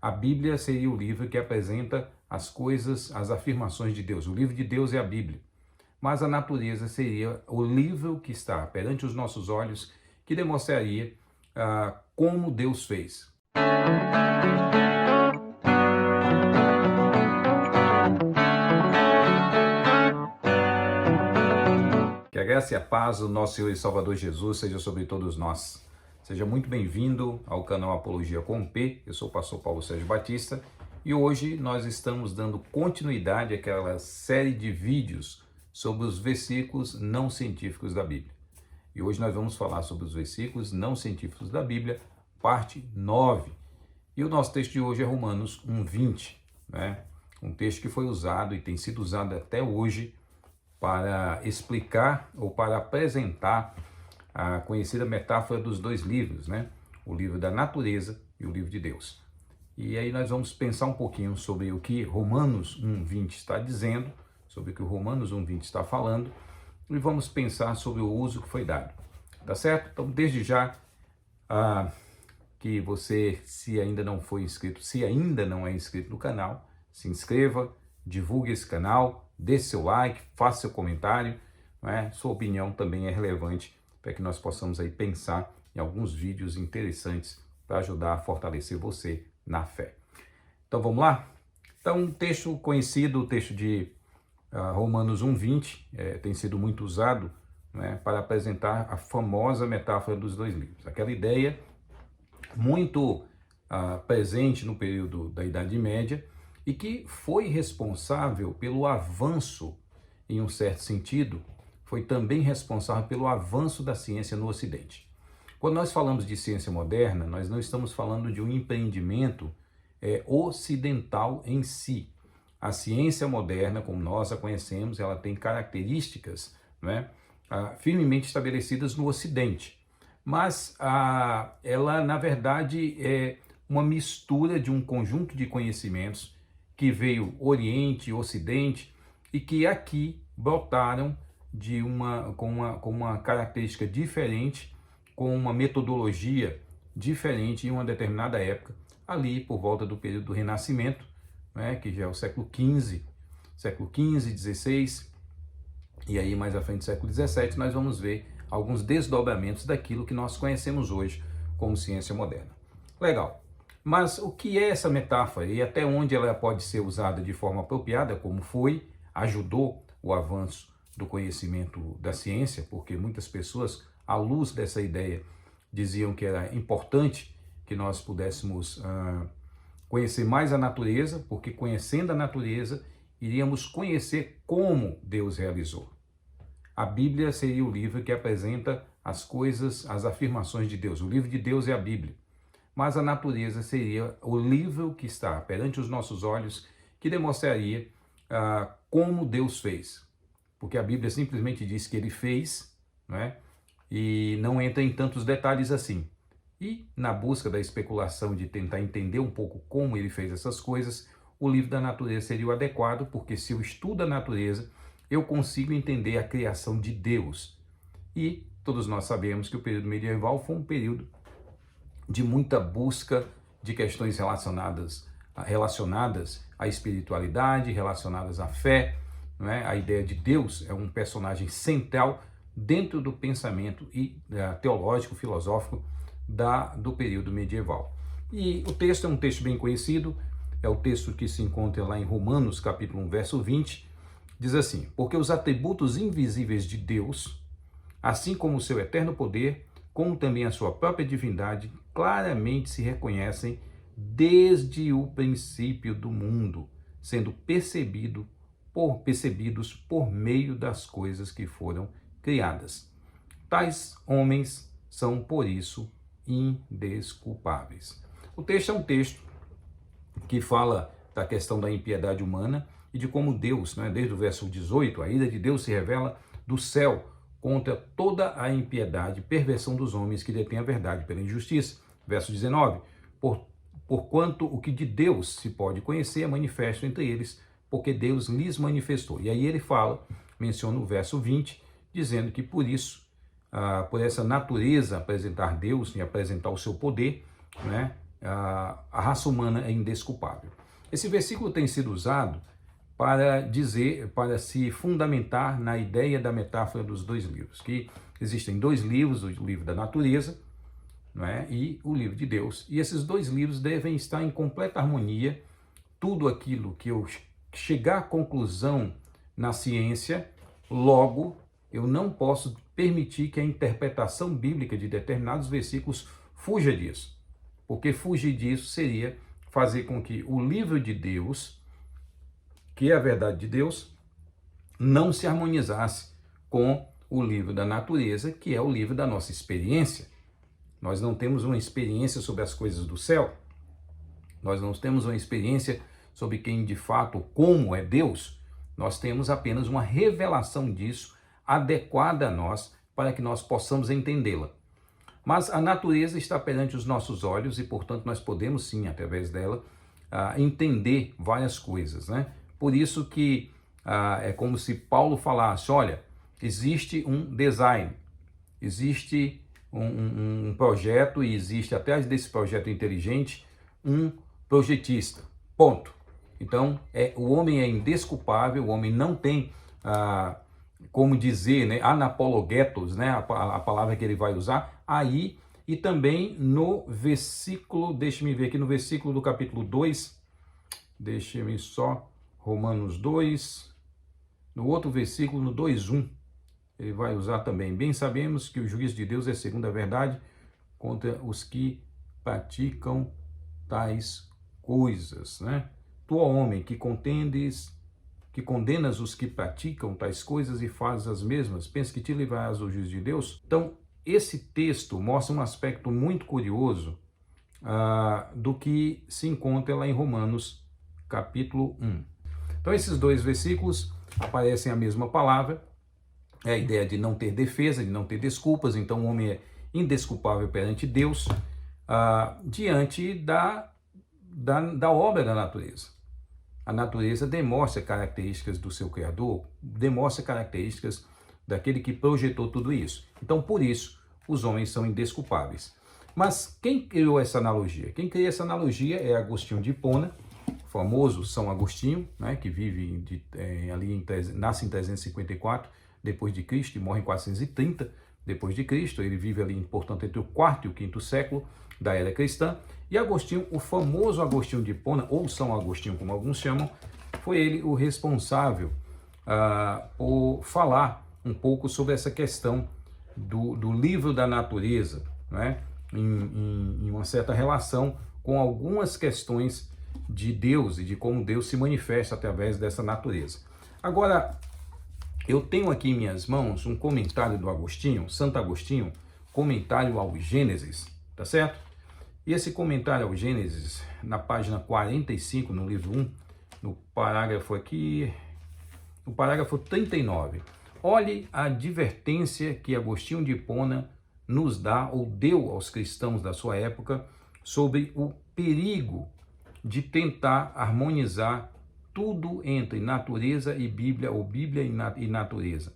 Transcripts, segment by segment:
A Bíblia seria o livro que apresenta as coisas, as afirmações de Deus. O livro de Deus é a Bíblia. Mas a natureza seria o livro que está perante os nossos olhos, que demonstraria como Deus fez. Que a graça e a paz do nosso Senhor e Salvador Jesus seja sobre todos nós. Seja muito bem-vindo ao canal Apologia com P. Eu sou o pastor Paulo Sérgio Batista e hoje nós estamos dando continuidade àquela série de vídeos sobre os versículos não científicos da Bíblia. E hoje nós vamos falar sobre os versículos não científicos da Bíblia, parte 9. E o nosso texto de hoje é Romanos 1:20, né? Um texto que foi usado e tem sido usado até hoje para explicar ou para apresentar a conhecida metáfora dos dois livros, né? O livro da natureza e o livro de Deus. E aí nós vamos pensar um pouquinho sobre o que Romanos 1:20 está dizendo, sobre o que o Romanos 1:20 está falando, e vamos pensar sobre o uso que foi dado. Tá certo? Então, desde já, que você, se ainda não foi inscrito, se ainda não é inscrito no canal, se inscreva, divulgue esse canal, dê seu like, faça seu comentário, né? Sua opinião também é relevante para que nós possamos aí pensar em alguns vídeos interessantes para ajudar a fortalecer você na fé. Então vamos lá? Então, um texto conhecido, o texto de Romanos 1:20, tem sido muito usado, né, para apresentar a famosa metáfora dos dois livros. Aquela ideia muito presente no período da Idade Média e que foi responsável pelo avanço, em um certo sentido, foi também responsável pelo avanço da ciência no Ocidente. Quando nós falamos de ciência moderna, nós não estamos falando de um empreendimento ocidental em si. A ciência moderna, como nós a conhecemos, ela tem características, né, firmemente estabelecidas no Ocidente. Mas ela, na verdade, é uma mistura de um conjunto de conhecimentos que veio Oriente e Ocidente e que aqui brotaram com uma característica diferente, com uma metodologia diferente em uma determinada época, ali por volta do período do Renascimento, né, que já é o século XV, XVI, e aí mais à frente século XVII, nós vamos ver alguns desdobramentos daquilo que nós conhecemos hoje como ciência moderna. Legal. Mas o que é essa metáfora e até onde ela pode ser usada de forma apropriada, como ajudou o avanço do conhecimento da ciência, porque muitas pessoas, à luz dessa ideia, diziam que era importante que nós pudéssemos conhecer mais a natureza, porque conhecendo a natureza, iríamos conhecer como Deus realizou. A Bíblia seria o livro que apresenta as coisas, as afirmações de Deus. O livro de Deus é a Bíblia. Mas a natureza seria o livro que está perante os nossos olhos, que demonstraria como Deus fez. Porque a Bíblia simplesmente diz que ele fez, né? E não entra em tantos detalhes assim. E na busca da especulação de tentar entender um pouco como ele fez essas coisas, o livro da natureza seria o adequado, porque se eu estudo a natureza, eu consigo entender a criação de Deus. E todos nós sabemos que o período medieval foi um período de muita busca de questões relacionadas à espiritualidade, relacionadas à fé, né? A ideia de Deus é um personagem central dentro do pensamento teológico, filosófico do período medieval. E o texto é um texto bem conhecido, é o texto que se encontra lá em Romanos, capítulo 1, verso 20, diz assim: porque os atributos invisíveis de Deus, assim como o seu eterno poder, como também a sua própria divindade, claramente se reconhecem desde o princípio do mundo, sendo percebidos por meio das coisas que foram criadas. Tais homens são, por isso, indesculpáveis. O texto é um texto que fala da questão da impiedade humana e de como Deus, né, desde o verso 18, a ira de Deus se revela do céu contra toda a impiedade e perversão dos homens que detêm a verdade pela injustiça. Verso 19, porquanto o que de Deus se pode conhecer é manifesto entre eles, porque Deus lhes manifestou. E aí ele menciona o verso 20, dizendo que por isso, por essa natureza apresentar Deus e apresentar o seu poder, né, a raça humana é indesculpável. Esse versículo tem sido usado para se fundamentar na ideia da metáfora dos dois livros, que existem dois livros, o livro da natureza, não é? E o livro de Deus. E esses dois livros devem estar em completa harmonia. Tudo aquilo que eu chegar à conclusão na ciência, logo, eu não posso permitir que a interpretação bíblica de determinados versículos fuja disso. Porque fugir disso seria fazer com que o livro de Deus, que é a verdade de Deus, não se harmonizasse com o livro da natureza, que é o livro da nossa experiência. Nós não temos uma experiência sobre as coisas do céu. Nós não temos uma experiência sobre quem de fato, como é Deus. Nós temos apenas uma revelação disso, adequada a nós, para que nós possamos entendê-la. Mas a natureza está perante os nossos olhos e, portanto, nós podemos sim, através dela, entender várias coisas, né? Por isso que é como se Paulo falasse, olha, existe um design, existe um projeto e existe atrás desse projeto inteligente um projetista, ponto. Então, o homem é indesculpável, o homem não tem, como dizer, né, anapologetos, né, a palavra que ele vai usar, aí, e também no versículo, deixe-me ver aqui, no versículo do capítulo 2, deixe-me só, Romanos 2, no outro versículo, no 2:1, ele vai usar também, bem sabemos que o juízo de Deus é segundo a verdade contra os que praticam tais coisas, né? Tu, ó homem, que condenas os que praticam tais coisas e fazes as mesmas, pensa que te livrarás do juízo de Deus? Então, esse texto mostra um aspecto muito curioso do que se encontra lá em Romanos, capítulo 1. Então, esses dois versículos aparecem a mesma palavra, é a ideia de não ter defesa, de não ter desculpas, então o homem é indesculpável perante Deus, diante da obra da natureza. A natureza demonstra características do seu Criador, demonstra características daquele que projetou tudo isso. Então, por isso, os homens são indesculpáveis. Mas quem criou essa analogia? Quem criou essa analogia é Agostinho de Hipona, famoso São Agostinho, né, que vive nasce em 354 depois de Cristo e morre em 430 depois de Cristo. Ele vive ali, portanto, entre o quarto e o quinto século da era cristã. E Agostinho, o famoso Agostinho de Hipona, ou São Agostinho, como alguns chamam, foi ele o responsável por falar um pouco sobre essa questão do livro da natureza, né? Em uma certa relação com algumas questões de Deus e de como Deus se manifesta através dessa natureza. Agora, eu tenho aqui em minhas mãos um comentário do Agostinho, Santo Agostinho, comentário ao Gênesis, tá certo? E esse comentário ao Gênesis, na página 45, no livro 1, no parágrafo 39, olhe a advertência que Agostinho de Hipona nos dá, ou deu aos cristãos da sua época, sobre o perigo de tentar harmonizar tudo entre natureza e Bíblia, ou Bíblia e natureza.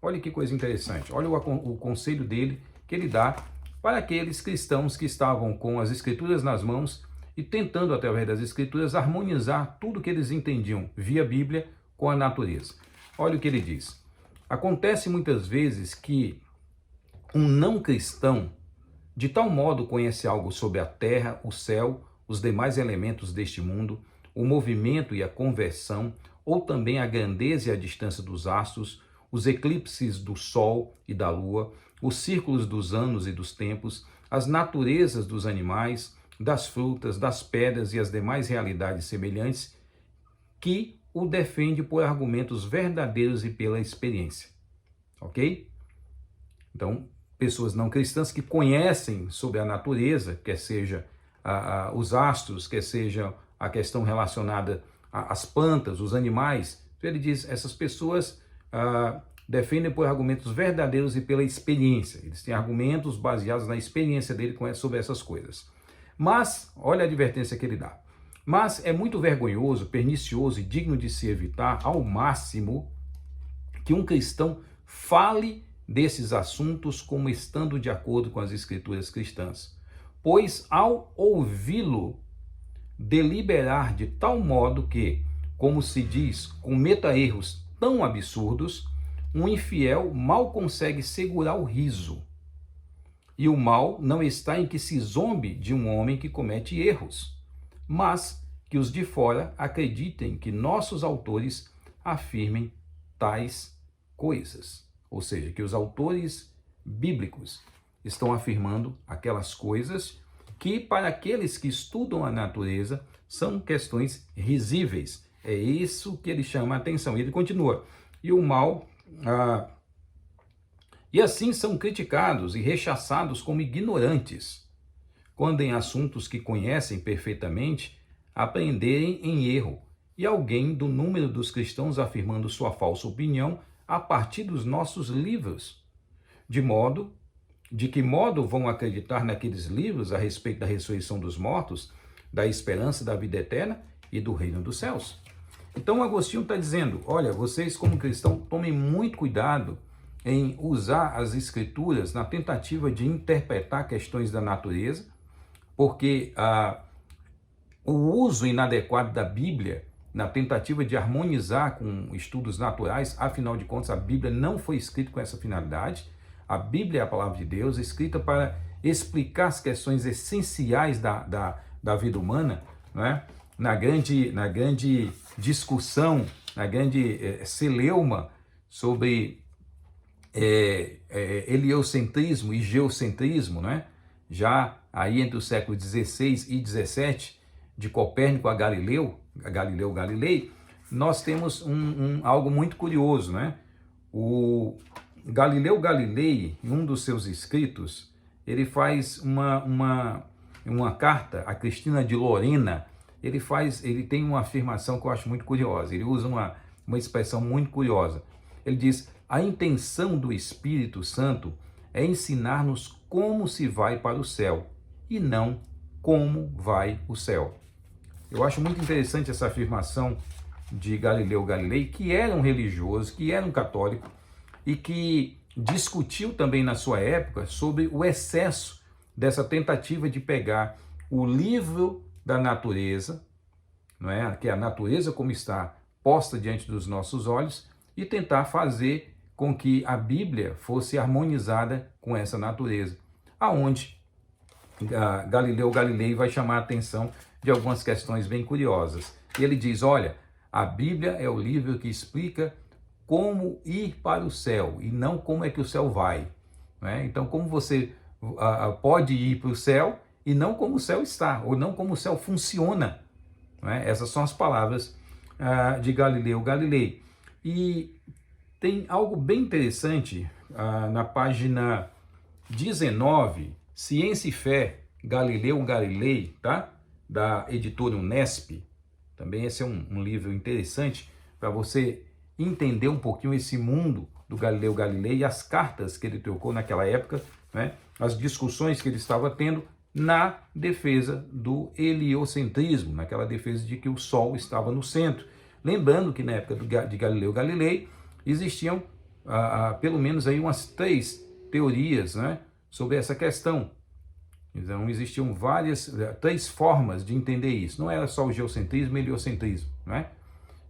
Olha que coisa interessante, olha o conselho dele, que ele dá para aqueles cristãos que estavam com as Escrituras nas mãos e tentando, através das Escrituras, harmonizar tudo que eles entendiam via Bíblia com a natureza. Olha o que ele diz. Acontece muitas vezes que um não cristão, de tal modo conhece algo sobre a terra, o céu, os demais elementos deste mundo, o movimento e a conversão, ou também a grandeza e a distância dos astros, os eclipses do sol e da lua, os círculos dos anos e dos tempos, as naturezas dos animais, das frutas, das pedras e as demais realidades semelhantes, que o defende por argumentos verdadeiros e pela experiência. Ok? Então, pessoas não cristãs que conhecem sobre a natureza, quer seja os astros, quer seja a questão relacionada às plantas, os animais, ele diz, essas pessoas defendem por argumentos verdadeiros e pela experiência. Eles têm argumentos baseados na experiência dele sobre essas coisas. Mas, olha a advertência que ele dá. Mas é muito vergonhoso, pernicioso e digno de se evitar ao máximo que um cristão fale desses assuntos como estando de acordo com as escrituras cristãs. pois ao ouvi-lo deliberar de tal modo que, como se diz, cometa erros tão absurdos, um infiel mal consegue segurar o riso. E o mal não está em que se zombe de um homem que comete erros, mas que os de fora acreditem que nossos autores afirmem tais coisas. Ou seja, que os autores bíblicos estão afirmando aquelas coisas que, para aqueles que estudam a natureza, são questões risíveis. É isso que ele chama a atenção. E ele continua. E o mal... E assim são criticados e rechaçados como ignorantes, quando em assuntos que conhecem perfeitamente, aprenderem em erro, e alguém do número dos cristãos afirmando sua falsa opinião a partir dos nossos livros. De que modo vão acreditar naqueles livros a respeito da ressurreição dos mortos, da esperança da vida eterna e do reino dos céus? Então Agostinho está dizendo, olha, vocês como cristãos tomem muito cuidado em usar as escrituras na tentativa de interpretar questões da natureza, porque o uso inadequado da Bíblia na tentativa de harmonizar com estudos naturais, afinal de contas a Bíblia não foi escrita com essa finalidade. A Bíblia é a palavra de Deus, escrita para explicar as questões essenciais da vida humana, né? Na grande discussão, na grande celeuma sobre heliocentrismo e geocentrismo, né? Já aí entre o século XVI e XVII, de Copérnico a Galileu Galilei, nós temos algo muito curioso, né? O Galileu Galilei, em um dos seus escritos, ele faz uma carta a Cristina de Lorena. Ele tem uma afirmação que eu acho muito curiosa. Ele usa uma expressão muito curiosa. Ele diz: a intenção do Espírito Santo é ensinar-nos como se vai para o céu e não como vai o céu. Eu acho muito interessante essa afirmação de Galileu Galilei, que era um religioso, que era um católico e que discutiu também na sua época sobre o excesso dessa tentativa de pegar o livro da natureza, não é? Que é a natureza como está posta diante dos nossos olhos, e tentar fazer com que a Bíblia fosse harmonizada com essa natureza, aonde Galileu Galilei vai chamar a atenção de algumas questões bem curiosas. Ele diz, olha, a Bíblia é o livro que explica como ir para o céu e não como é que o céu vai, né? Então, como você pode ir para o céu e não como o céu está, ou não como o céu funciona, né? Essas são as palavras de Galileu Galilei. E tem algo bem interessante na página 19, Ciência e Fé, Galileu Galilei, tá? Da editora Unesp. Também esse é um livro interessante para você entender um pouquinho esse mundo do Galileu Galilei e as cartas que ele trocou naquela época, né? As discussões que ele estava tendo na defesa do heliocentrismo, naquela defesa de que o Sol estava no centro. Lembrando que na época de Galileu Galilei existiam pelo menos aí umas 3 teorias, né, sobre essa questão. Então existiam 3 formas de entender isso. Não era só o geocentrismo e o heliocentrismo, né?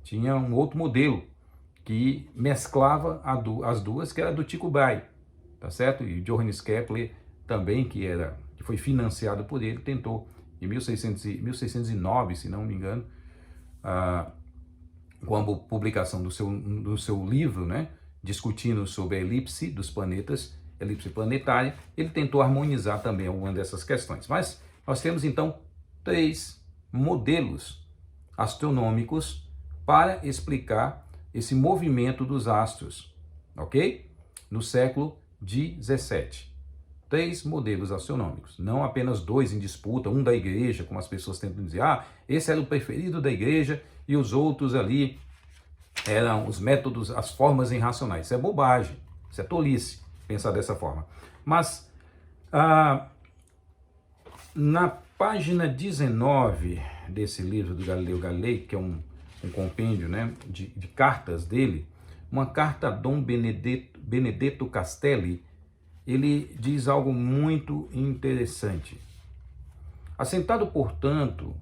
Tinha um outro modelo que mesclava as duas, que era do Tycho Brahe, tá certo? E Johannes Kepler também, que foi financiado por ele, tentou em 1609, se não me engano, com a publicação do seu livro, né, discutindo sobre a elipse dos planetas, elipse planetária, ele tentou harmonizar também alguma dessas questões. Mas nós temos então 3 modelos astronômicos para explicar esse movimento dos astros, ok? No século XVII. 3 modelos astronômicos, não apenas 2 em disputa, um da igreja, como as pessoas tentam dizer, esse era o preferido da igreja e os outros ali eram os métodos, as formas irracionais. Isso é bobagem, isso é tolice, pensar dessa forma. Mas na página 19 desse livro do Galileu Galilei, que é um compêndio, né, de cartas dele, uma carta a Dom Benedetto Castelli, ele diz algo muito interessante. Assentado, portanto,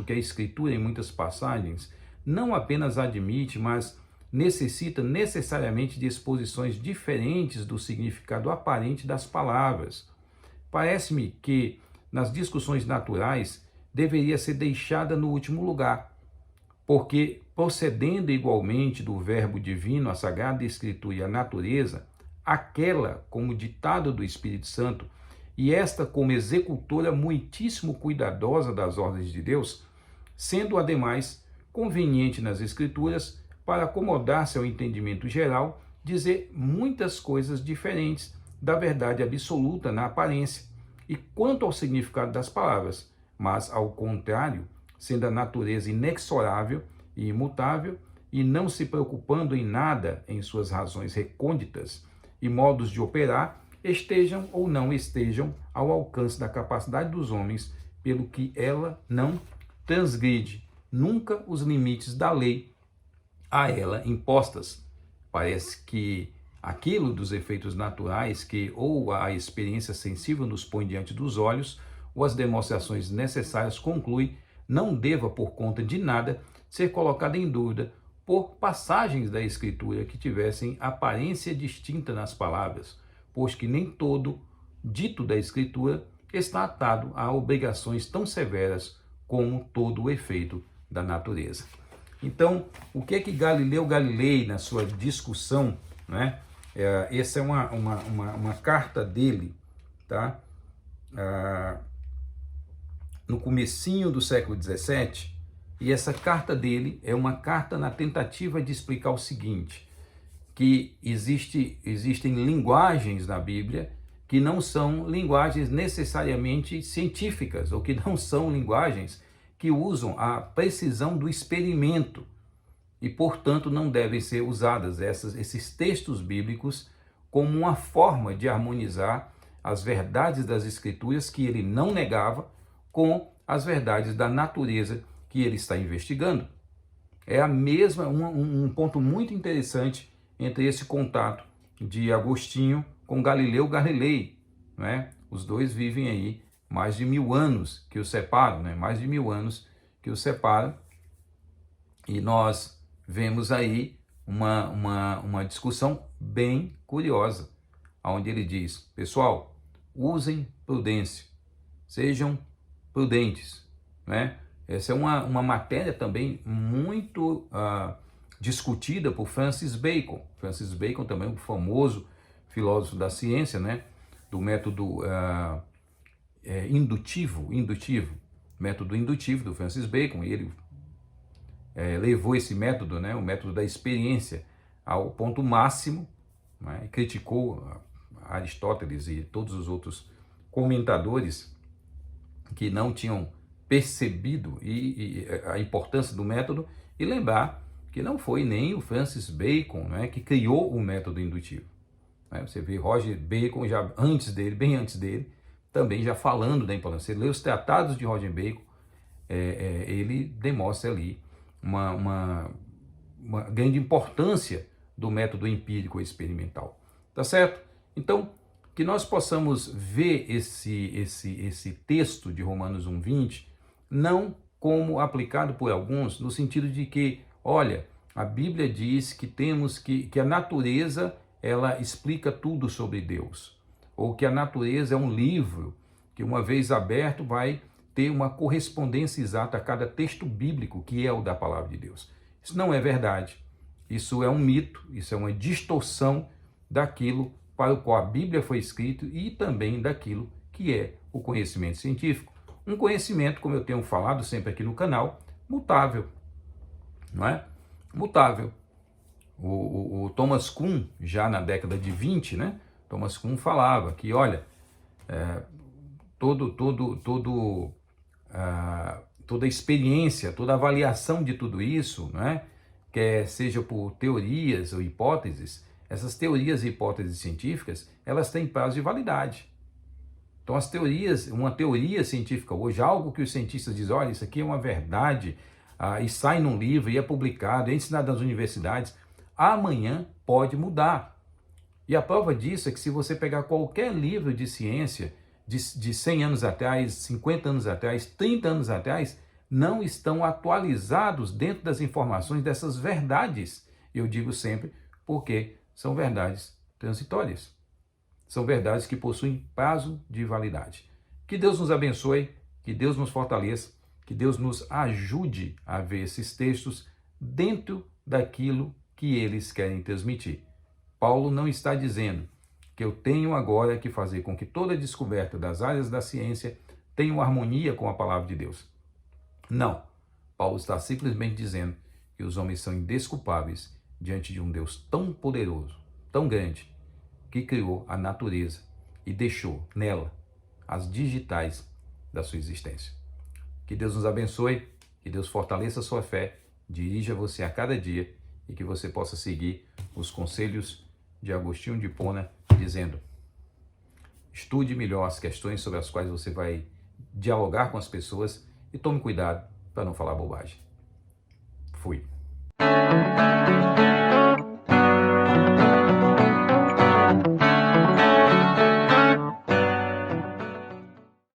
que a Escritura, em muitas passagens, não apenas admite, mas necessita necessariamente de exposições diferentes do significado aparente das palavras. Parece-me que, nas discussões naturais, deveria ser deixada no último lugar, porque, procedendo igualmente do Verbo divino, a Sagrada Escritura e a natureza, aquela como ditado do Espírito Santo, e esta como executora muitíssimo cuidadosa das ordens de Deus, sendo ademais conveniente nas Escrituras para acomodar-se ao entendimento geral, dizer muitas coisas diferentes da verdade absoluta na aparência e quanto ao significado das palavras, mas ao contrário, sendo a natureza inexorável e imutável e não se preocupando em nada em suas razões recônditas e modos de operar, estejam ou não estejam ao alcance da capacidade dos homens, pelo que ela não transgride nunca os limites da lei a ela impostas. Parece que aquilo dos efeitos naturais que ou a experiência sensível nos põe diante dos olhos, ou as demonstrações necessárias conclui, não deva por conta de nada ser colocada em dúvida por passagens da Escritura que tivessem aparência distinta nas palavras, pois que nem todo dito da Escritura está atado a obrigações tão severas como todo o efeito da natureza. Então, o que é que Galileu Galilei, na sua discussão, né? Essa é uma carta dele, tá? No comecinho do século XVII, e essa carta dele é uma carta na tentativa de explicar o seguinte, que existem linguagens na Bíblia que não são linguagens necessariamente científicas, ou que não são linguagens que usam a precisão do experimento e, portanto, não devem ser usadas esses textos bíblicos como uma forma de harmonizar as verdades das Escrituras que ele não negava com as verdades da natureza que ele está investigando. É a mesma, um ponto muito interessante entre esse contato de Agostinho com Galileu Galilei, né? Os dois vivem aí mais de 1000 anos que os separam, né? Mais de 1000 anos que os separam, e nós vemos aí uma discussão bem curiosa, onde ele diz, pessoal, usem prudência, sejam prudentes, né? Essa é uma matéria também muito discutida por Francis Bacon. Francis Bacon também um famoso filósofo da ciência, né? Do método indutivo, método indutivo do Francis Bacon. Ele levou esse método, né? O método da experiência ao ponto máximo, né? Criticou Aristóteles e todos os outros comentadores que não tinham percebido a importância do método, e lembrar que não foi nem o Francis Bacon, né, que criou o método indutivo. Você vê Roger Bacon já antes dele, bem antes dele, também já falando da importância. Você lê os tratados de Roger Bacon, ele demonstra ali uma grande importância do método empírico experimental. Tá certo? Então, que nós possamos ver esse texto de Romanos 1:20 não como aplicado por alguns, no sentido de que, olha, a Bíblia diz que temos que a natureza, ela explica tudo sobre Deus, ou que a natureza é um livro que, uma vez aberto, vai ter uma correspondência exata a cada texto bíblico, que é o da palavra de Deus. Isso não é verdade. Isso é um mito, isso é uma distorção daquilo para o qual a Bíblia foi escrita e também daquilo que é o conhecimento científico. Um conhecimento, como eu tenho falado sempre aqui no canal, mutável, não é? Mutável. O Thomas Kuhn, já na década de 20, né? Thomas Kuhn falava que, olha, toda a experiência, toda a avaliação de tudo isso, né? Quer seja por teorias ou hipóteses, essas teorias e hipóteses científicas, elas têm prazo de validade. Então as teorias, uma teoria científica hoje, algo que os cientistas dizem, olha, isso aqui é uma verdade, e sai num livro, e é publicado, é ensinado nas universidades, amanhã pode mudar. E a prova disso é que se você pegar qualquer livro de ciência de 100 anos atrás, 50 anos atrás, 30 anos atrás, não estão atualizados dentro das informações dessas verdades. Eu digo sempre porque são verdades transitórias. São verdades que possuem prazo de validade. Que Deus nos abençoe, que Deus nos fortaleça, que Deus nos ajude a ver esses textos dentro daquilo que eles querem transmitir. Paulo não está dizendo que eu tenho agora que fazer com que toda descoberta das áreas da ciência tenha uma harmonia com a palavra de Deus. Não. Paulo está simplesmente dizendo que os homens são indesculpáveis diante de um Deus tão poderoso, tão grande, que criou a natureza e deixou nela as digitais da sua existência. Que Deus nos abençoe, que Deus fortaleça a sua fé, dirija você a cada dia e que você possa seguir os conselhos de Agostinho de Hipona, dizendo: estude melhor as questões sobre as quais você vai dialogar com as pessoas e tome cuidado para não falar bobagem. Fui.